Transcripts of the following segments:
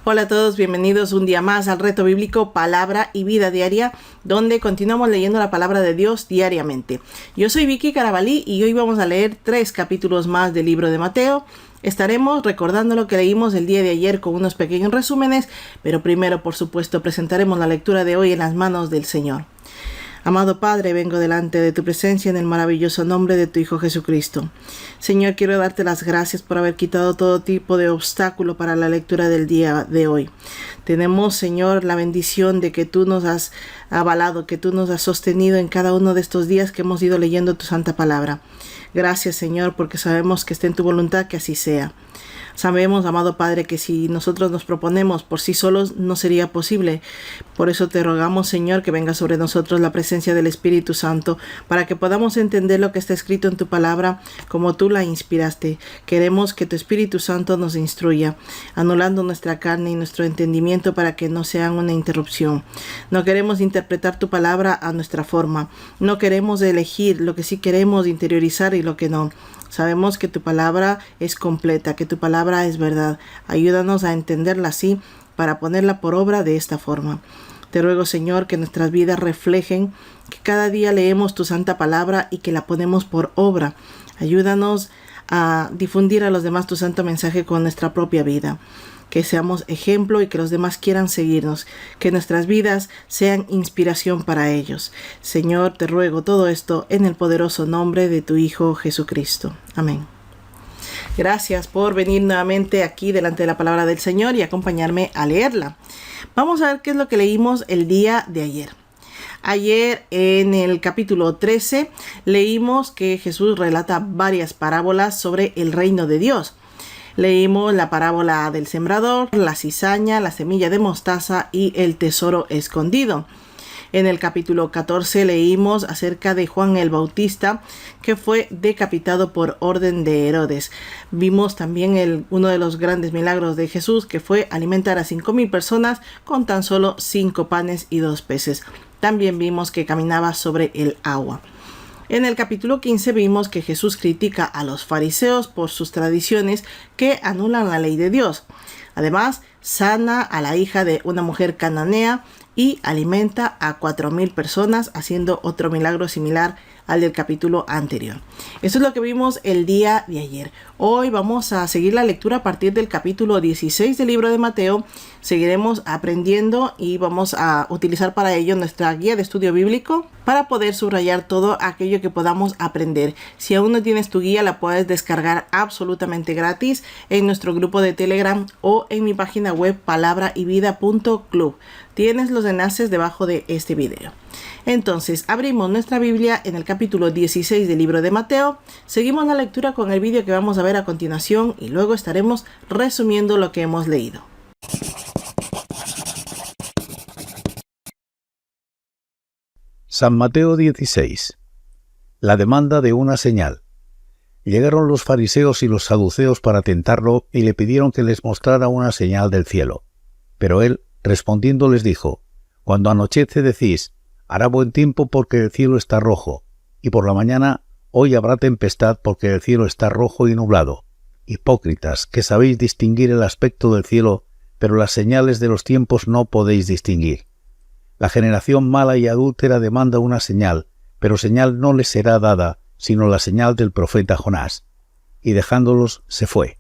Hola a todos, bienvenidos un día más al reto bíblico Palabra y Vida Diaria, donde continuamos leyendo la palabra de Dios diariamente. Yo soy Vicky Carabalí y hoy vamos a leer 3 capítulos más del libro de Mateo. Estaremos recordando lo que leímos el día de ayer con unos pequeños resúmenes, pero primero, por supuesto, presentaremos la lectura de hoy en las manos del Señor. Amado Padre, vengo delante de tu presencia en el maravilloso nombre de tu Hijo Jesucristo. Señor, quiero darte las gracias por haber quitado todo tipo de obstáculo para la lectura del día de hoy. Tenemos, Señor, la bendición de que tú nos has avalado, que tú nos has sostenido en cada uno de estos días que hemos ido leyendo tu santa palabra. Gracias, Señor, porque sabemos que está en tu voluntad que así sea. Sabemos, amado Padre, que si nosotros nos proponemos por sí solos no sería posible. Por eso te rogamos, Señor, que venga sobre nosotros la presencia del Espíritu Santo para que podamos entender lo que está escrito en tu palabra como tú la inspiraste. Queremos que tu Espíritu Santo nos instruya, anulando nuestra carne y nuestro entendimiento para que no sean una interrupción. No queremos interpretar tu palabra a nuestra forma. No queremos elegir lo que sí queremos interiorizar y lo que no. Sabemos que tu palabra es completa, que tu palabra es verdad. Ayúdanos a entenderla así para ponerla por obra de esta forma. Te ruego, Señor, que nuestras vidas reflejen que cada día leemos tu santa palabra y que la ponemos por obra. Ayúdanos a difundir a los demás tu santo mensaje con nuestra propia vida. Que seamos ejemplo y que los demás quieran seguirnos, que nuestras vidas sean inspiración para ellos. Señor, te ruego todo esto en el poderoso nombre de tu Hijo Jesucristo. Amén. Gracias por venir nuevamente aquí delante de la palabra del Señor y acompañarme a leerla. Vamos a ver qué es lo que leímos el día de ayer. Ayer en el capítulo 13 leímos que Jesús relata varias parábolas sobre el reino de Dios. Leímos la parábola del sembrador, la cizaña, la semilla de mostaza y el tesoro escondido. En el capítulo 14 leímos acerca de Juan el Bautista, que fue decapitado por orden de Herodes. Vimos también uno de los grandes milagros de Jesús, que fue alimentar a 5,000 personas con tan solo 5 panes y 2 peces. También vimos que caminaba sobre el agua. En el capítulo 15 vimos que Jesús critica a los fariseos por sus tradiciones que anulan la ley de Dios. Además, sana a la hija de una mujer cananea y alimenta a 4,000 personas, haciendo otro milagro similar al del capítulo anterior. Eso es lo que vimos el día de ayer. Hoy vamos a seguir la lectura a partir del capítulo 16 del libro de Mateo. Seguiremos aprendiendo y vamos a utilizar para ello nuestra guía de estudio bíblico para poder subrayar todo aquello que podamos aprender. Si aún no tienes tu guía, la puedes descargar absolutamente gratis en nuestro grupo de Telegram o en mi página web palabraivida.club. Tienes los enlaces debajo de este video. Entonces, abrimos nuestra Biblia en el capítulo 16 del libro de Mateo. Seguimos la lectura con el vídeo que vamos a ver a continuación y luego estaremos resumiendo lo que hemos leído. San Mateo 16. La demanda de una señal. Llegaron los fariseos y los saduceos para tentarlo y le pidieron que les mostrara una señal del cielo. Pero él, respondiendo, les dijo: Cuando anochece decís, hará buen tiempo porque el cielo está rojo, y por la mañana, hoy habrá tempestad porque el cielo está rojo y nublado. Hipócritas, que sabéis distinguir el aspecto del cielo, pero las señales de los tiempos no podéis distinguir. La generación mala y adúltera demanda una señal, pero señal no les será dada, sino la señal del profeta Jonás. Y dejándolos, se fue.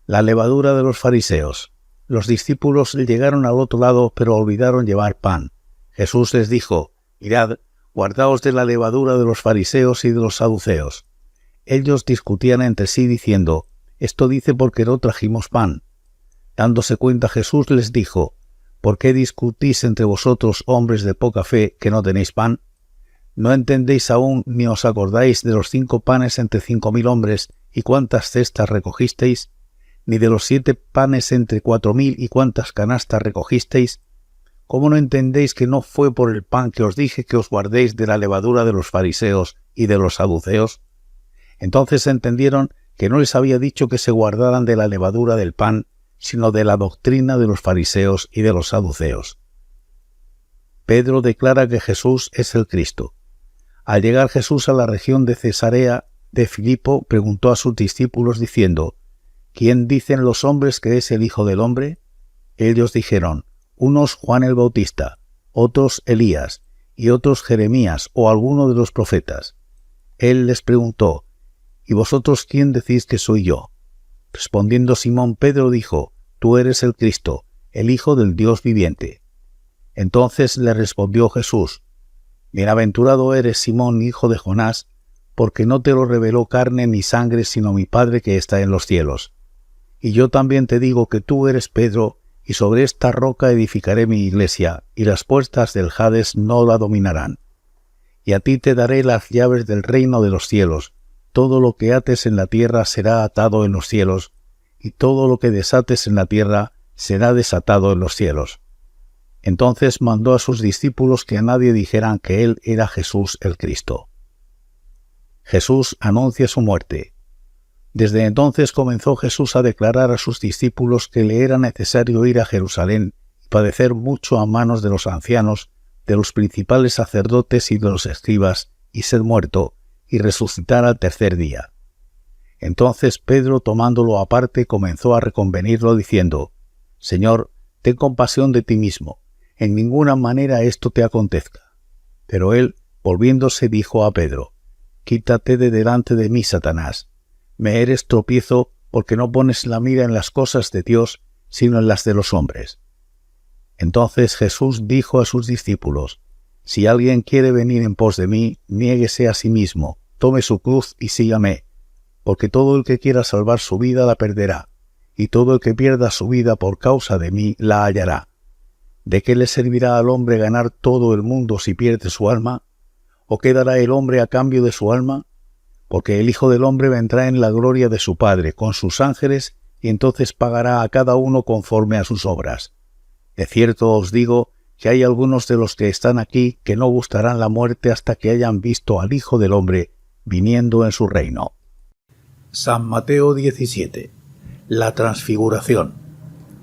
La levadura de los fariseos. Los discípulos llegaron al otro lado, pero olvidaron llevar pan. Jesús les dijo: Mirad, guardaos de la levadura de los fariseos y de los saduceos. Ellos discutían entre sí diciendo: Esto dice porque no trajimos pan. Dándose cuenta, Jesús les dijo: ¿Por qué discutís entre vosotros, hombres de poca fe, que no tenéis pan? ¿No entendéis aún ni os acordáis de los 5 panes entre 5,000 hombres y cuántas cestas recogisteis? ¿Ni de los 7 panes entre 4,000 y cuántas canastas recogisteis? ¿Cómo no entendéis que no fue por el pan que os dije que os guardéis de la levadura de los fariseos y de los saduceos? Entonces entendieron que no les había dicho que se guardaran de la levadura del pan, sino de la doctrina de los fariseos y de los saduceos. Pedro declara que Jesús es el Cristo. Al llegar Jesús a la región de Cesarea de Filipo, preguntó a sus discípulos diciendo: ¿Quién dicen los hombres que es el Hijo del Hombre? Ellos dijeron, unos Juan el Bautista, otros Elías, y otros Jeremías o alguno de los profetas. Él les preguntó, ¿y vosotros quién decís que soy yo? Respondiendo Simón Pedro dijo, tú eres el Cristo, el Hijo del Dios viviente. Entonces le respondió Jesús, bienaventurado eres Simón, hijo de Jonás, porque no te lo reveló carne ni sangre, sino mi Padre que está en los cielos. Y yo también te digo que tú eres Pedro, y sobre esta roca edificaré mi iglesia, y las puertas del Hades no la dominarán. Y a ti te daré las llaves del reino de los cielos. Todo lo que ates en la tierra será atado en los cielos, y todo lo que desates en la tierra será desatado en los cielos. Entonces mandó a sus discípulos que a nadie dijeran que él era Jesús el Cristo. Jesús anuncia su muerte. Desde entonces comenzó Jesús a declarar a sus discípulos que le era necesario ir a Jerusalén y padecer mucho a manos de los ancianos, de los principales sacerdotes y de los escribas, y ser muerto, y resucitar al tercer día. Entonces Pedro, tomándolo aparte, comenzó a reconvenirlo diciendo, Señor, ten compasión de ti mismo, en ninguna manera esto te acontezca. Pero él, volviéndose, dijo a Pedro, Quítate de delante de mí, Satanás. Me eres tropiezo porque no pones la mira en las cosas de Dios, sino en las de los hombres. Entonces Jesús dijo a sus discípulos, Si alguien quiere venir en pos de mí, niéguese a sí mismo, tome su cruz y sígame, porque todo el que quiera salvar su vida la perderá, y todo el que pierda su vida por causa de mí la hallará. ¿De qué le servirá al hombre ganar todo el mundo si pierde su alma? ¿O qué dará el hombre a cambio de su alma? Porque el Hijo del Hombre vendrá en la gloria de su Padre con sus ángeles, y entonces pagará a cada uno conforme a sus obras. De cierto os digo que hay algunos de los que están aquí que no gustarán la muerte hasta que hayan visto al Hijo del Hombre viniendo en su reino. San Mateo 17. La Transfiguración.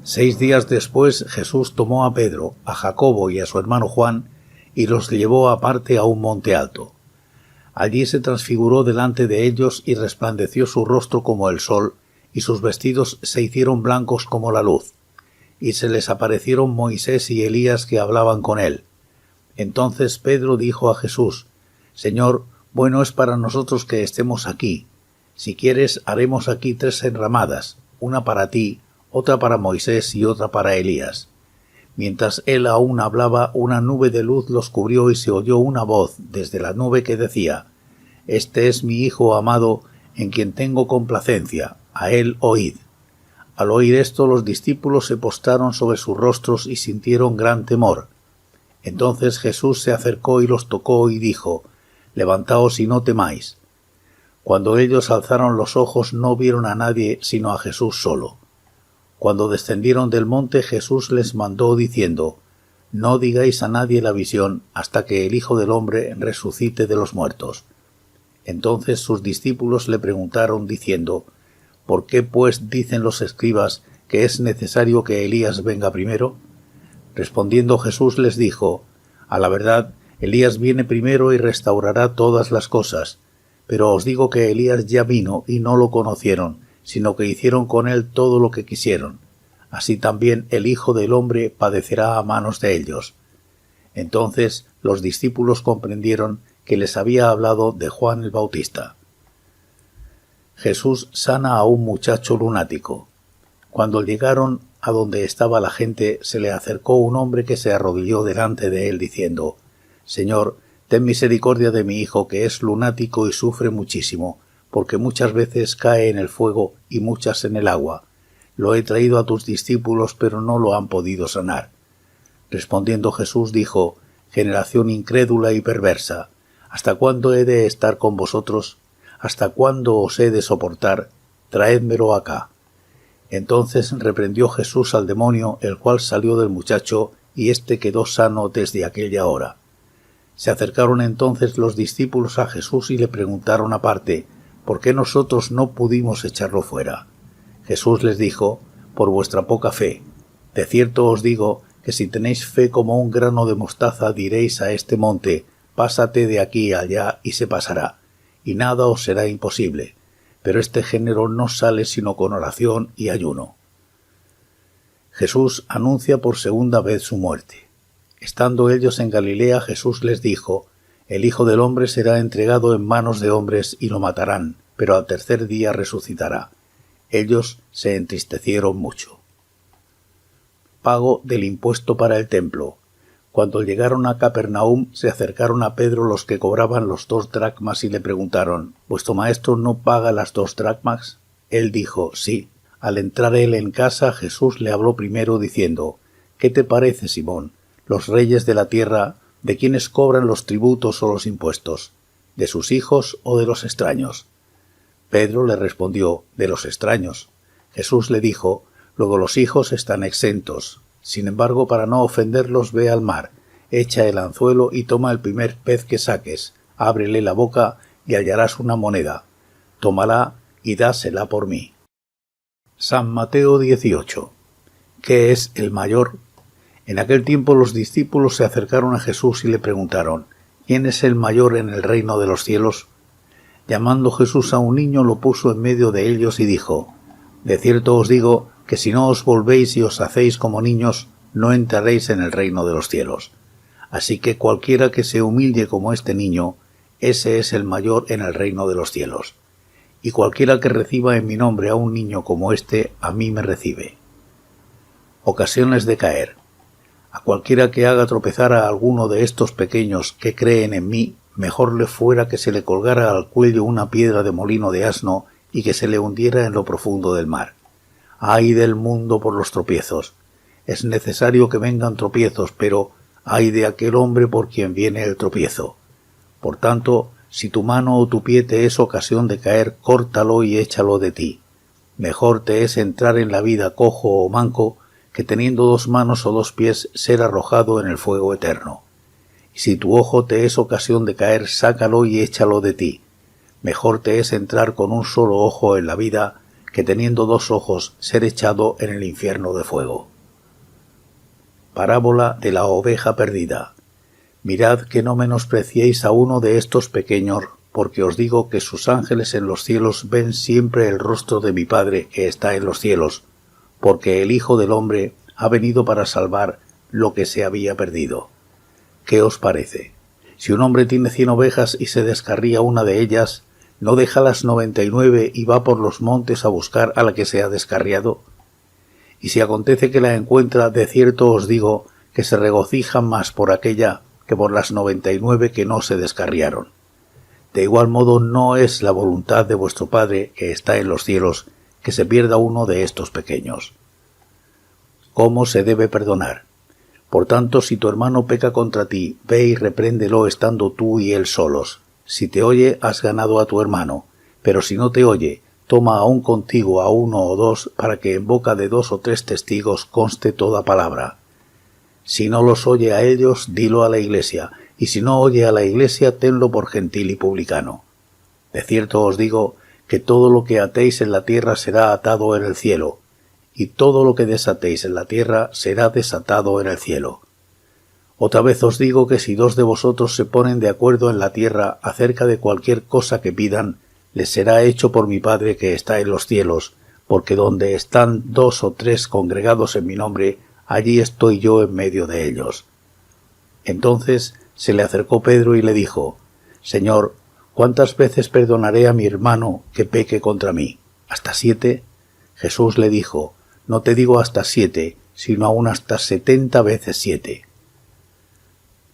6 días después Jesús tomó a Pedro, a Jacobo y a su hermano Juan, y los llevó aparte a un monte alto. Allí se transfiguró delante de ellos y resplandeció su rostro como el sol, y sus vestidos se hicieron blancos como la luz. Y se les aparecieron Moisés y Elías que hablaban con él. Entonces Pedro dijo a Jesús, Señor, bueno es para nosotros que estemos aquí. Si quieres, haremos aquí 3 enramadas, una para ti, otra para Moisés y otra para Elías. Mientras él aún hablaba, una nube de luz los cubrió y se oyó una voz desde la nube que decía, Este es mi Hijo amado, en quien tengo complacencia, a él oíd. Al oír esto, los discípulos se postraron sobre sus rostros y sintieron gran temor. Entonces Jesús se acercó y los tocó y dijo, Levantaos y no temáis. Cuando ellos alzaron los ojos no vieron a nadie sino a Jesús solo. Cuando descendieron del monte, Jesús les mandó diciendo, No digáis a nadie la visión hasta que el Hijo del Hombre resucite de los muertos. Entonces sus discípulos le preguntaron diciendo, ¿Por qué pues dicen los escribas que es necesario que Elías venga primero? Respondiendo Jesús les dijo, A la verdad, Elías viene primero y restaurará todas las cosas, pero os digo que Elías ya vino y no lo conocieron, sino que hicieron con él todo lo que quisieron. Así también el Hijo del Hombre padecerá a manos de ellos. Entonces los discípulos comprendieron que les había hablado de Juan el Bautista. Jesús sana a un muchacho lunático. Cuando llegaron a donde estaba la gente, se le acercó un hombre que se arrodilló delante de él, diciendo, Señor, ten misericordia de mi hijo, que es lunático y sufre muchísimo, porque muchas veces cae en el fuego y muchas en el agua. Lo he traído a tus discípulos, pero no lo han podido sanar. Respondiendo Jesús dijo, Generación incrédula y perversa, ¿hasta cuándo he de estar con vosotros? ¿Hasta cuándo os he de soportar? Traédmelo acá. Entonces reprendió Jesús al demonio, el cual salió del muchacho, y éste quedó sano desde aquella hora. Se acercaron entonces los discípulos a Jesús y le preguntaron aparte, ¿por qué nosotros no pudimos echarlo fuera? Jesús les dijo, por vuestra poca fe. De cierto os digo que si tenéis fe como un grano de mostaza, diréis a este monte, pásate de aquí a allá, y se pasará, y nada os será imposible. Pero este género no sale sino con oración y ayuno. Jesús anuncia por segunda vez su muerte. Estando ellos en Galilea, Jesús les dijo: El Hijo del Hombre será entregado en manos de hombres y lo matarán, pero al tercer día resucitará. Ellos se entristecieron mucho. Pago del impuesto para el templo. Cuando llegaron a Capernaum, se acercaron a Pedro los que cobraban los 2 dracmas y le preguntaron: ¿Vuestro maestro no paga las 2 dracmas? Él dijo: sí. Al entrar él en casa, Jesús le habló primero diciendo: ¿Qué te parece, Simón? Los reyes de la tierra, ¿de quiénes cobran los tributos o los impuestos? ¿De sus hijos o de los extraños? Pedro le respondió: de los extraños. Jesús le dijo: luego los hijos están exentos. Sin embargo, para no ofenderlos, ve al mar, echa el anzuelo y toma el primer pez que saques, ábrele la boca y hallarás una moneda. Tómala y dásela por mí. San Mateo 18. ¿Qué es el mayor? En aquel tiempo los discípulos se acercaron a Jesús y le preguntaron: ¿quién es el mayor en el reino de los cielos? Llamando Jesús a un niño, lo puso en medio de ellos y dijo: de cierto os digo que si no os volvéis y os hacéis como niños, no entraréis en el reino de los cielos. Así que cualquiera que se humille como este niño, ese es el mayor en el reino de los cielos. Y cualquiera que reciba en mi nombre a un niño como este, a mí me recibe. Ocasiones de caer. A cualquiera que haga tropezar a alguno de estos pequeños que creen en mí, mejor le fuera que se le colgara al cuello una piedra de molino de asno y que se le hundiera en lo profundo del mar. ¡Ay del mundo por los tropiezos! Es necesario que vengan tropiezos, pero ¡ay de aquel hombre por quien viene el tropiezo! Por tanto, si tu mano o tu pie te es ocasión de caer, córtalo y échalo de ti. Mejor te es entrar en la vida cojo o manco, que teniendo 2 manos o 2 pies ser arrojado en el fuego eterno. Y si tu ojo te es ocasión de caer, sácalo y échalo de ti. Mejor te es entrar con un solo ojo en la vida, que teniendo 2 ojos ser echado en el infierno de fuego. Parábola de la oveja perdida. Mirad que no menospreciéis a uno de estos pequeños, porque os digo que sus ángeles en los cielos ven siempre el rostro de mi Padre que está en los cielos, porque el Hijo del Hombre ha venido para salvar lo que se había perdido. ¿Qué os parece? Si un hombre tiene 100 ovejas y se descarría una de ellas, ¿no deja las 99 y va por los montes a buscar a la que se ha descarriado? Y si acontece que la encuentra, de cierto os digo que se regocija más por aquella que por las 99 que no se descarriaron. De igual modo no es la voluntad de vuestro Padre que está en los cielos que se pierda uno de estos pequeños. ¿Cómo se debe perdonar? Por tanto, si tu hermano peca contra ti, ve y repréndelo estando tú y él solos. Si te oye, has ganado a tu hermano, pero si no te oye, toma aún contigo a 1 o 2, para que en boca de 2 o 3 testigos conste toda palabra. Si no los oye a ellos, dilo a la Iglesia, y si no oye a la Iglesia, tenlo por gentil y publicano. De cierto os digo que todo lo que atéis en la tierra será atado en el cielo, y todo lo que desatéis en la tierra será desatado en el cielo. Otra vez os digo que si 2 de vosotros se ponen de acuerdo en la tierra acerca de cualquier cosa que pidan, les será hecho por mi Padre que está en los cielos, porque donde están 2 o 3 congregados en mi nombre, allí estoy yo en medio de ellos. Entonces se le acercó Pedro y le dijo: Señor, ¿cuántas veces perdonaré a mi hermano que peque contra mí? ¿Hasta 7? Jesús le dijo: No te digo hasta 7, sino aún hasta 70 veces 7.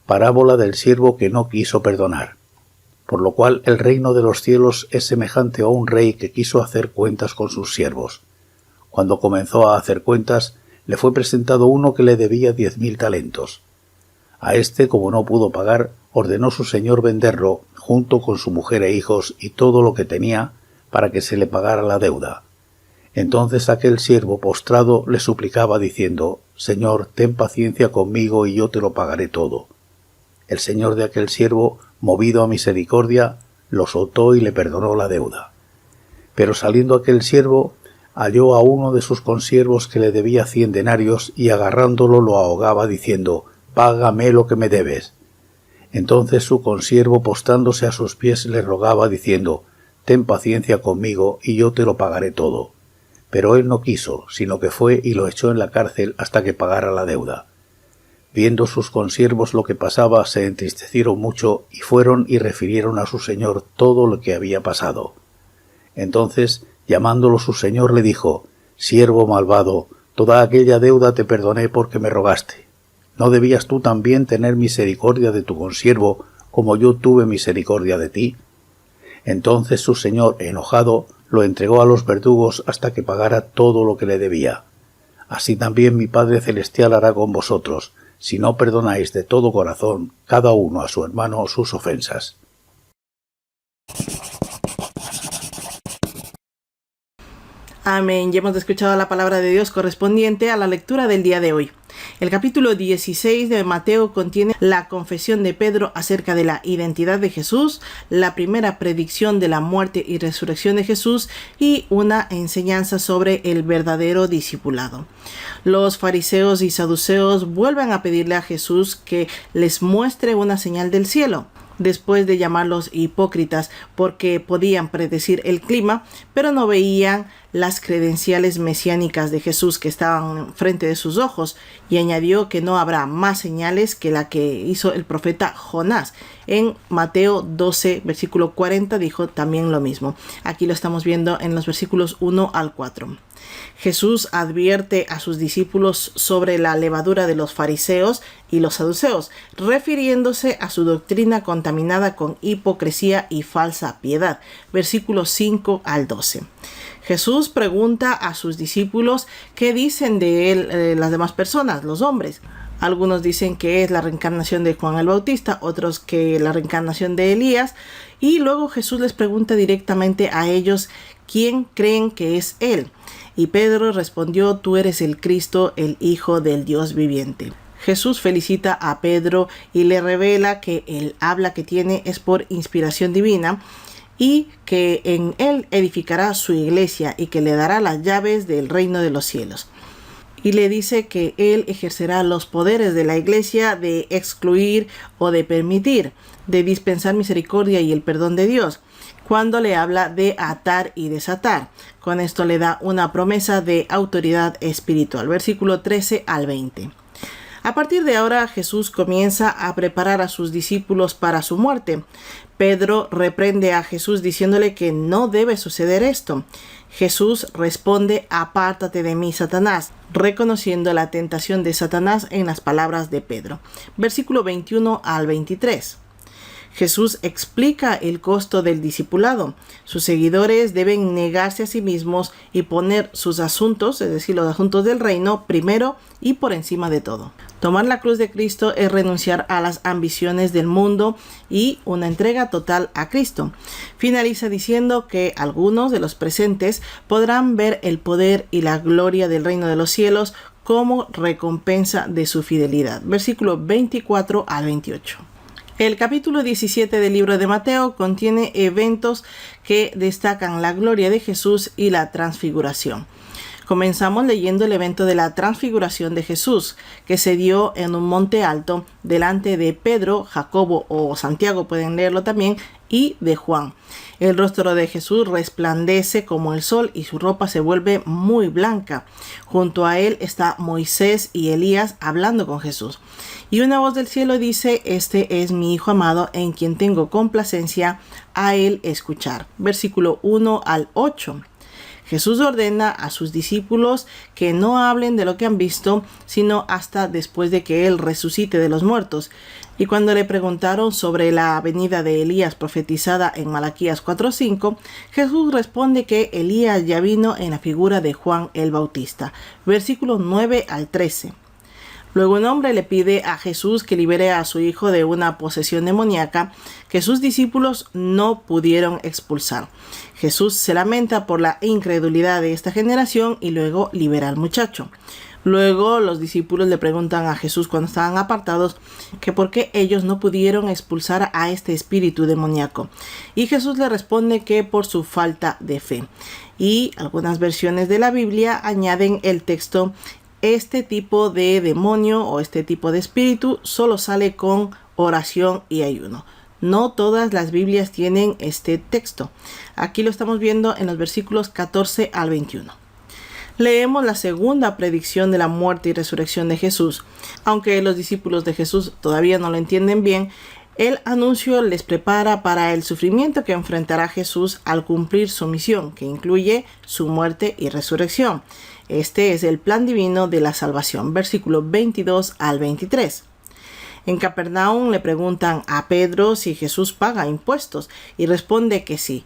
Parábola del siervo que no quiso perdonar. Por lo cual el reino de los cielos es semejante a un rey que quiso hacer cuentas con sus siervos. Cuando comenzó a hacer cuentas, le fue presentado uno que le debía 10.000 talentos. A éste, como no pudo pagar, ordenó su señor venderlo, junto con su mujer e hijos y todo lo que tenía, para que se le pagara la deuda. Entonces aquel siervo postrado le suplicaba diciendo: Señor, ten paciencia conmigo y yo te lo pagaré todo. El señor de aquel siervo, movido a misericordia, lo soltó y le perdonó la deuda. Pero saliendo aquel siervo, halló a uno de sus consiervos que le debía 100 denarios y agarrándolo lo ahogaba diciendo: Págame lo que me debes. Entonces su consiervo, postrándose a sus pies, le rogaba diciendo: Ten paciencia conmigo y yo te lo pagaré todo. Pero él no quiso, sino que fue y lo echó en la cárcel hasta que pagara la deuda. Viendo sus consiervos lo que pasaba, se entristecieron mucho y fueron y refirieron a su señor todo lo que había pasado. Entonces, llamándolo su señor, le dijo: «Siervo malvado, toda aquella deuda te perdoné porque me rogaste. ¿No debías tú también tener misericordia de tu consiervo, como yo tuve misericordia de ti?» Entonces su señor, enojado, lo entregó a los verdugos hasta que pagara todo lo que le debía. Así también mi Padre Celestial hará con vosotros, si no perdonáis de todo corazón cada uno a su hermano sus ofensas. Amén. Ya hemos escuchado la palabra de Dios correspondiente a la lectura del día de hoy. El capítulo 16 de Mateo contiene la confesión de Pedro acerca de la identidad de Jesús, la primera predicción de la muerte y resurrección de Jesús y una enseñanza sobre el verdadero discipulado. Los fariseos y saduceos vuelven a pedirle a Jesús que les muestre una señal del cielo, después de llamarlos hipócritas porque podían predecir el clima, pero no veían las credenciales mesiánicas de Jesús que estaban frente de sus ojos, y añadió que no habrá más señales que la que hizo el profeta Jonás. En Mateo 12, versículo 40 dijo también lo mismo. Aquí lo estamos viendo en los versículos 1 al 4. Jesús advierte a sus discípulos sobre la levadura de los fariseos y los saduceos, refiriéndose a su doctrina contaminada con hipocresía y falsa piedad. Versículos 5 al 12. Jesús pregunta a sus discípulos qué dicen de él las demás personas, los hombres. Algunos dicen que es la reencarnación de Juan el Bautista, otros que la reencarnación de Elías, y luego Jesús les pregunta directamente a ellos quién creen que es él. Y Pedro respondió: «Tú eres el Cristo, el Hijo del Dios viviente». Jesús felicita a Pedro y le revela que el habla que tiene es por inspiración divina y que en él edificará su iglesia y que le dará las llaves del reino de los cielos. Y le dice que él ejercerá los poderes de la iglesia de excluir o de permitir, de dispensar misericordia y el perdón de Dios, cuando le habla de atar y desatar. Con esto le da una promesa de autoridad espiritual. Versículo 13 al 20. A partir de ahora, Jesús comienza a preparar a sus discípulos para su muerte. Pedro reprende a Jesús diciéndole que no debe suceder esto. Jesús responde: «Apártate de mí, Satanás», reconociendo la tentación de Satanás en las palabras de Pedro. Versículo 21 al 23. Jesús explica el costo del discipulado. Sus seguidores deben negarse a sí mismos y poner sus asuntos, es decir, los asuntos del reino, primero y por encima de todo. Tomar la cruz de Cristo es renunciar a las ambiciones del mundo y una entrega total a Cristo. Finaliza diciendo que algunos de los presentes podrán ver el poder y la gloria del reino de los cielos como recompensa de su fidelidad. Versículo 24 al 28. El capítulo 17 del libro de Mateo contiene eventos que destacan la gloria de Jesús y la transfiguración. Comenzamos leyendo el evento de la transfiguración de Jesús, que se dio en un monte alto delante de Pedro, Jacobo o Santiago, pueden leerlo también, y de Juan. El rostro de Jesús resplandece como el sol y su ropa se vuelve muy blanca. Junto a él está Moisés y Elías hablando con Jesús. Y una voz del cielo dice: «Este es mi Hijo amado, en quien tengo complacencia, a él escuchar». Versículo 1 al 8. Jesús ordena a sus discípulos que no hablen de lo que han visto, sino hasta después de que Él resucite de los muertos. Y cuando le preguntaron sobre la venida de Elías profetizada en Malaquías 4:5, Jesús responde que Elías ya vino en la figura de Juan el Bautista. Versículos 9 al 13. Luego un hombre le pide a Jesús que libere a su hijo de una posesión demoníaca que sus discípulos no pudieron expulsar. Jesús se lamenta por la incredulidad de esta generación y luego libera al muchacho. Luego los discípulos le preguntan a Jesús cuando estaban apartados que por qué ellos no pudieron expulsar a este espíritu demoníaco. Y Jesús le responde que por su falta de fe. Y algunas versiones de la Biblia añaden el texto: «Este tipo de demonio o este tipo de espíritu solo sale con oración y ayuno». No todas las Biblias tienen este texto. Aquí lo estamos viendo en los versículos 14 al 21. leemos la segunda predicción de la muerte y resurrección de Jesús. Aunque los discípulos de Jesús todavía no lo entienden bien, el anuncio les prepara para el sufrimiento que enfrentará Jesús al cumplir su misión, que incluye su muerte y resurrección. Este es el plan divino de la salvación, versículos 22 al 23. En Capernaum le preguntan a Pedro si Jesús paga impuestos y responde que sí,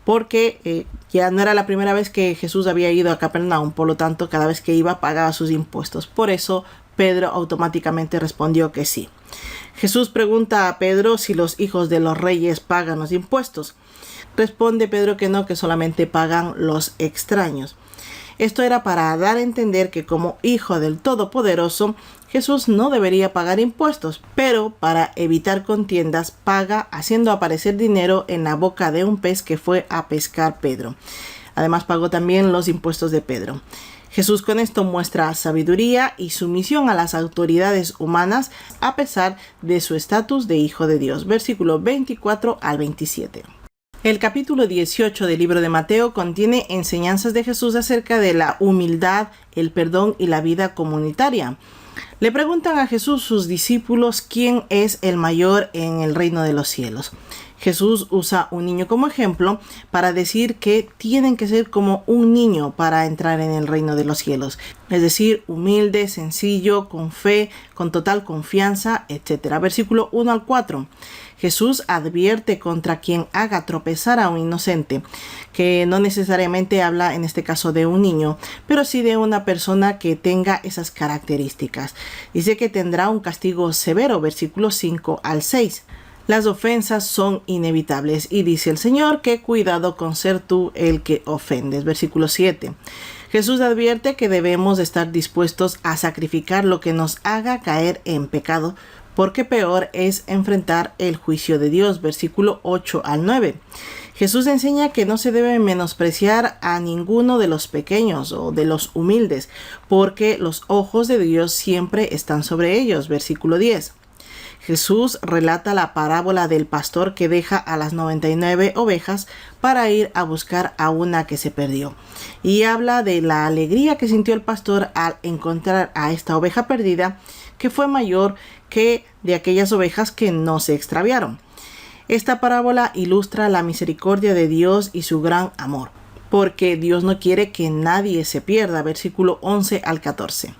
porque ya no era la primera vez que Jesús había ido a Capernaum, por lo tanto cada vez que iba pagaba sus impuestos. Por eso Pedro automáticamente respondió que sí. Jesús pregunta a Pedro si los hijos de los reyes pagan los impuestos. Responde Pedro que no, que solamente pagan los extraños. Esto era para dar a entender que como hijo del Todopoderoso, Jesús no debería pagar impuestos, pero para evitar contiendas paga haciendo aparecer dinero en la boca de un pez que fue a pescar Pedro. Además pagó también los impuestos de Pedro. Jesús con esto muestra sabiduría y sumisión a las autoridades humanas a pesar de su estatus de hijo de Dios. Versículos 24 al 27. El capítulo 18 del libro de Mateo contiene enseñanzas de Jesús acerca de la humildad, el perdón y la vida comunitaria. Le preguntan a Jesús sus discípulos quién es el mayor en el reino de los cielos. Jesús usa un niño como ejemplo para decir que tienen que ser como un niño para entrar en el reino de los cielos. Es decir, humilde, sencillo, con fe, con total confianza, etc. Versículo 1 al 4. Jesús advierte contra quien haga tropezar a un inocente, que no necesariamente habla en este caso de un niño, pero sí de una persona que tenga esas características. Dice que tendrá un castigo severo, versículos 5 al 6. Las ofensas son inevitables y dice el Señor que cuidado con ser tú el que ofendes. Versículo 7. Jesús advierte que debemos estar dispuestos a sacrificar lo que nos haga caer en pecado, porque peor es enfrentar el juicio de Dios. Versículo 8 al 9. Jesús enseña que no se debe menospreciar a ninguno de los pequeños o de los humildes, porque los ojos de Dios siempre están sobre ellos. Versículo 10. Jesús relata la parábola del pastor que deja a las 99 ovejas para ir a buscar a una que se perdió. Y habla de la alegría que sintió el pastor al encontrar a esta oveja perdida, que fue mayor que de aquellas ovejas que no se extraviaron. Esta parábola ilustra la misericordia de Dios y su gran amor, porque Dios no quiere que nadie se pierda. Versículo 11 al 14.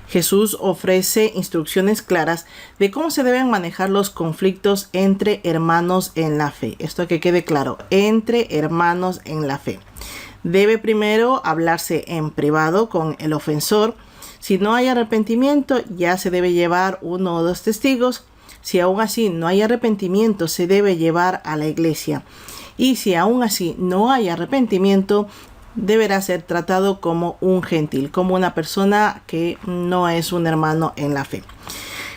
Jesús ofrece instrucciones claras de cómo se deben manejar los conflictos entre hermanos en la fe. Esto que quede claro, entre hermanos en la fe. Debe primero hablarse en privado con el ofensor. Si no hay arrepentimiento, ya se debe llevar 1 o 2 testigos. Si aún así no hay arrepentimiento, se debe llevar a la iglesia. Y si aún así no hay arrepentimiento, deberá ser tratado como un gentil, como una persona que no es un hermano en la fe.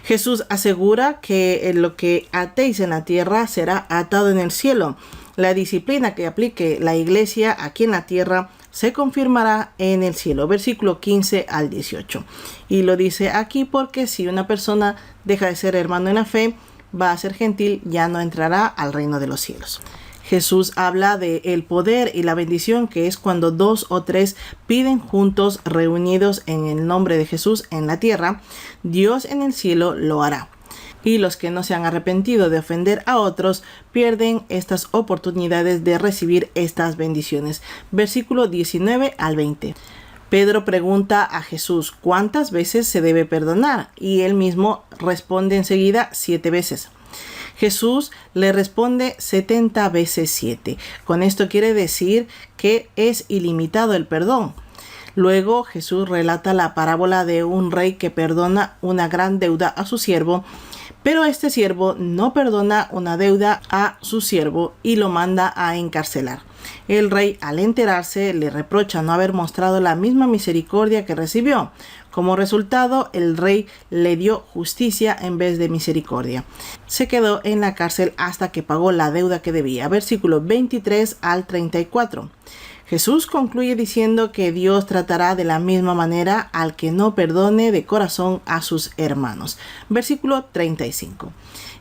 Jesús asegura que lo que atéis en la tierra será atado en el cielo. La disciplina que aplique la iglesia aquí en la tierra se confirmará en el cielo. Versículo 15 al 18. Y lo dice aquí porque si una persona deja de ser hermano en la fe, va a ser gentil, ya no entrará al reino de los cielos. Jesús habla de el poder y la bendición que es cuando 2 o 3 piden juntos reunidos en el nombre de Jesús en la tierra, Dios en el cielo lo hará. Y los que no se han arrepentido de ofender a otros pierden estas oportunidades de recibir estas bendiciones. Versículo 19 al 20. Pedro pregunta a Jesús ¿cuántas veces se debe perdonar? Y él mismo responde enseguida 7 veces. Jesús le responde 70 veces 7. Con esto quiere decir que es ilimitado el perdón. Luego Jesús relata la parábola de un rey que perdona una gran deuda a su siervo, pero este siervo no perdona una deuda a su siervo y lo manda a encarcelar. El rey, al enterarse, le reprocha no haber mostrado la misma misericordia que recibió. Como resultado, el rey le dio justicia en vez de misericordia. Se quedó en la cárcel hasta que pagó la deuda que debía. Versículos 23 al 34. Jesús concluye diciendo que Dios tratará de la misma manera al que no perdone de corazón a sus hermanos. Versículo 35.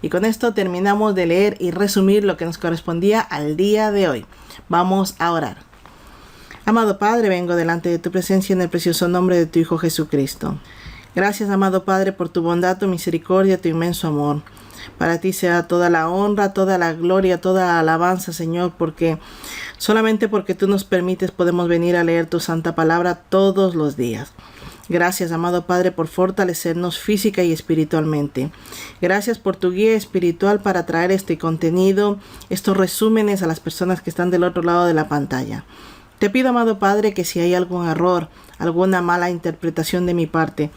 Y con esto terminamos de leer y resumir lo que nos correspondía al día de hoy. Vamos a orar. Amado Padre, vengo delante de tu presencia en el precioso nombre de tu Hijo Jesucristo. Gracias, amado Padre, por tu bondad, tu misericordia, tu inmenso amor. Para ti sea toda la honra, toda la gloria, toda la alabanza, Señor, porque solamente porque tú nos permites podemos venir a leer tu santa palabra todos los días. Gracias, amado Padre, por fortalecernos física y espiritualmente. Gracias por tu guía espiritual para traer este contenido, estos resúmenes a las personas que están del otro lado de la pantalla. Te pido, amado Padre, que si hay algún error, alguna mala interpretación de mi parte,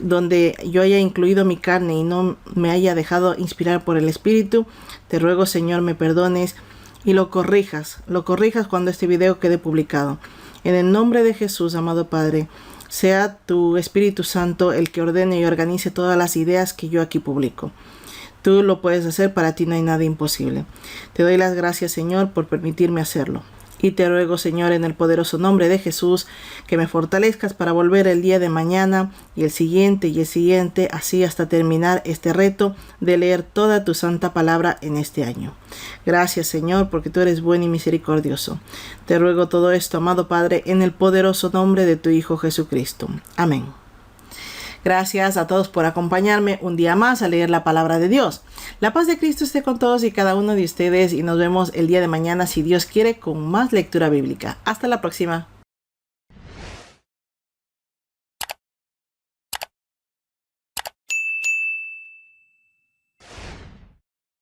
donde yo haya incluido mi carne y no me haya dejado inspirar por el Espíritu, te ruego, Señor, me perdones y lo corrijas cuando este video quede publicado. En el nombre de Jesús, amado Padre, sea tu Espíritu Santo el que ordene y organice todas las ideas que yo aquí publico. Tú lo puedes hacer, para ti no hay nada imposible. Te doy las gracias, Señor, por permitirme hacerlo. Y te ruego, Señor, en el poderoso nombre de Jesús, que me fortalezcas para volver el día de mañana y el siguiente, así hasta terminar este reto de leer toda tu santa palabra en este año. Gracias, Señor, porque tú eres bueno y misericordioso. Te ruego todo esto, amado Padre, en el poderoso nombre de tu Hijo Jesucristo. Amén. Gracias a todos por acompañarme un día más a leer la palabra de Dios. La paz de Cristo esté con todos y cada uno de ustedes y nos vemos el día de mañana, si Dios quiere, con más lectura bíblica. Hasta la próxima.